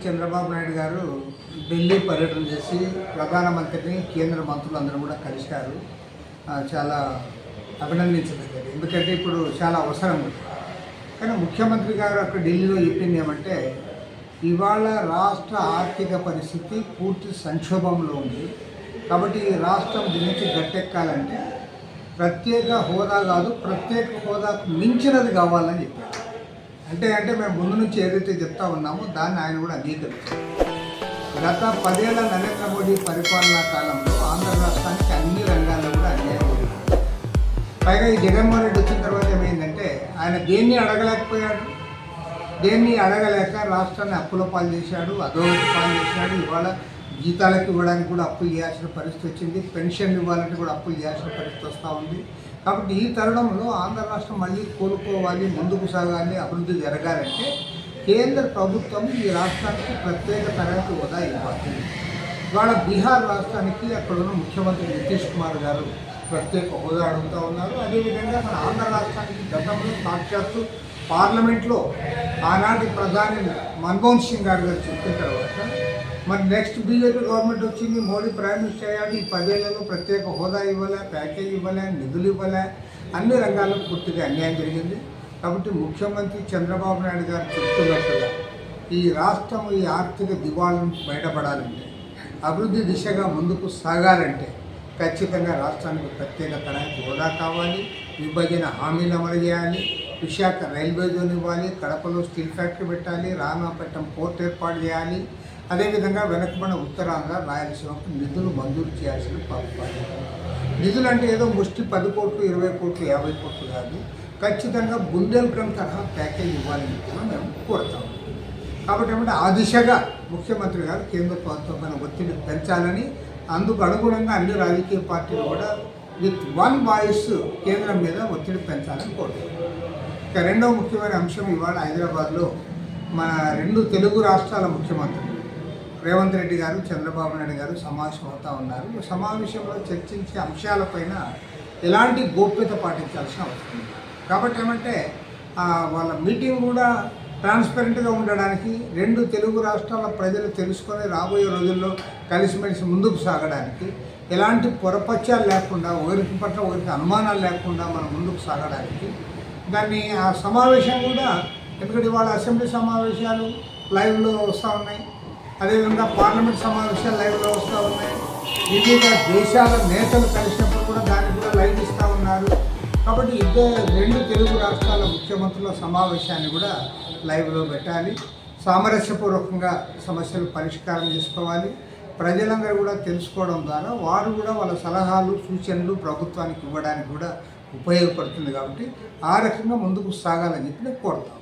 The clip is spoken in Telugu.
చంద్రబాబు నాయుడు గారు ఢిల్లీ పర్యటన చేసి ప్రధానమంత్రిని కేంద్ర మంత్రులందరూ కూడా కలిశారు. చాలా అభినందించదగ్గది. ఎందుకంటే ఇప్పుడు చాలా అవసరం ఉంది. కానీ ముఖ్యమంత్రి గారు అక్కడ ఢిల్లీలో చెప్పింది ఏమంటే, ఇవాళ రాష్ట్ర ఆర్థిక పరిస్థితి పూర్తి సంక్షోభంలో ఉంది. కాబట్టి ఈ రాష్ట్రం దీని నుంచి గట్టెక్కాలంటే ప్రత్యేక హోదా కాదు, ప్రత్యేక హోదాకు మించినది కావాలని చెప్పారు. అంటే మేము ముందు నుంచి ఏదైతే చెప్తా ఉన్నామో దాన్ని ఆయన కూడా అంగీకరించారు. గత 10 ఏళ్ల నరేంద్ర మోడీ పరిపాలనా కాలంలో ఆంధ్ర రాష్ట్రానికి అన్ని రంగాల్లో కూడా అన్యాయం జరిగింది. పైగా ఈ జగన్మోహన్ రెడ్డి వచ్చిన తర్వాత ఏమైందంటే ఆయన దేన్ని అడగలేక రాష్ట్రాన్ని అప్పుల పాలు చేశాడు, అధోగతి పాలు చేశాడు. ఇవాళ జీతాలకు ఇవ్వడానికి కూడా అప్పులు చేయాల్సిన పరిస్థితి వచ్చింది, పెన్షన్లు ఇవ్వాలంటే కూడా అప్పులు చేయాల్సిన పరిస్థితి వస్తూ ఉంది. కాబట్టి ఈ తరుణంలో ఆంధ్ర రాష్ట్రం మళ్ళీ కోలుకోవాలి, ముందుకు సాగాలి, అభివృద్ధి జరగాలంటే కేంద్ర ప్రభుత్వం ఈ రాష్ట్రానికి ప్రత్యేక తరగతి హోదా ఇవ్వాలి. ఇవాళ బీహార్ రాష్ట్రానికి అక్కడున్న ముఖ్యమంత్రి నితీష్ కుమార్ గారు ప్రత్యేక హోదా అడుగుతూ ఉన్నారు. అదేవిధంగా మన ఆంధ్ర రాష్ట్రానికి గతంలో సాక్షాత్తు పార్లమెంట్లో ఆనాటి ప్రధాని మన్మోహన్ సింగ్ గారు చెప్పిన తర్వాత మరి నెక్స్ట్ బీజేపీ గవర్నమెంట్ వచ్చింది, మోడీ ప్రైమ్ మినిస్టర్ అయ్యాడు. ఈ 10 ఏళ్లలో ప్రత్యేక హోదా ఇవ్వలే, ప్యాకేజ్ ఇవ్వలే, నిధులు ఇవ్వలే, అన్ని రంగాల్లో పూర్తిగా అన్యాయం జరిగింది. కాబట్టి ముఖ్యమంత్రి చంద్రబాబు నాయుడు గారు చెప్తున్నట్టుగా ఈ రాష్ట్రం ఈ ఆర్థిక దివాళం బయటపడాలంటే, అభివృద్ధి దిశగా ముందుకు సాగాలంటే ఖచ్చితంగా రాష్ట్రానికి ప్రత్యేక తరగతి హోదా కావాలి, విభజన హామీలు అమలు చేయాలి, విశాఖ రైల్వే జోన్ ఇవ్వాలి, కడపలో స్టీల్ ఫ్యాక్టరీ పెట్టాలి, రామాపట్నం పోర్ట్ ఏర్పాటు చేయాలి. అదేవిధంగా వెనకబడిన ఉత్తరాంధ్ర రాయలసీమకు నిధులు మంజూరు చేయాల్సిన బాధ్యత. నిధులు అంటే ఏదో ముష్టి 10 కోట్లు, 20 కోట్లు, 50 కోట్లు కాదు, ఖచ్చితంగా బుందేల్ఖండ్ తరహా ప్యాకేజ్ ఇవ్వాలని కూడా మేము కోరుతాము. కాబట్టి ఏమంటే ఆ దిశగా ముఖ్యమంత్రి గారు కేంద్ర ప్రభుత్వమైన ఒత్తిడి పెంచాలని, అందుకు అనుగుణంగా అన్ని రాజకీయ పార్టీలు కూడా విత్ వన్ వాయిస్ కేంద్రం మీద ఒత్తిడి పెంచాలని కోరుతున్నాం. ఇక రెండవ ముఖ్యమైన అంశం, ఇవాళ హైదరాబాద్లో మన 2 తెలుగు రాష్ట్రాల ముఖ్యమంత్రులు రేవంత్ రెడ్డి గారు, చంద్రబాబు నాయుడు గారు సమావేశం అవుతూ ఉన్నారు. సమావేశంలో చర్చించే అంశాలపైన ఎలాంటి గోప్యత పాటించాల్సిన అవసరం ఉంది. కాబట్టి ఏమంటే వాళ్ళ మీటింగ్ కూడా ట్రాన్స్పరెంట్గా ఉండడానికి, 2 తెలుగు రాష్ట్రాల ప్రజలు తెలుసుకొని రాబోయే రోజుల్లో కలిసిమెలిసి ముందుకు సాగడానికి, ఎలాంటి పొరపత్యాలు లేకుండా, ఒకరికి పట్ల ఒకరికి అనుమానాలు లేకుండా మనం ముందుకు సాగడానికి దాన్ని ఆ సమావేశం కూడా, ఎందుకంటే ఇవాళ అసెంబ్లీ సమావేశాలు లైవ్లో వస్తూ ఉన్నాయి, అదేవిధంగా పార్లమెంట్ సమావేశాలు లైవ్లో వస్తూ ఉన్నాయి, వివిధ దేశాల నేతలు కలిసినప్పుడు కూడా దాన్ని కూడా లైవ్ ఇస్తూ ఉన్నారు. కాబట్టి 2 తెలుగు రాష్ట్రాల ముఖ్యమంత్రుల సమావేశాన్ని కూడా లైవ్లో పెట్టాలి. సామరస్యపూర్వకంగా సమస్యలు పరిష్కారం చేసుకోవాలి. ప్రజలందరూ కూడా తెలుసుకోవడం ద్వారా వారు కూడా వాళ్ళ సలహాలు, సూచనలు ప్రభుత్వానికి ఇవ్వడానికి కూడా ఉపయోగపడుతుంది. కాబట్టి ఆ రకంగా ముందుకు సాగాలని చెప్పి నేను కోరుతాను.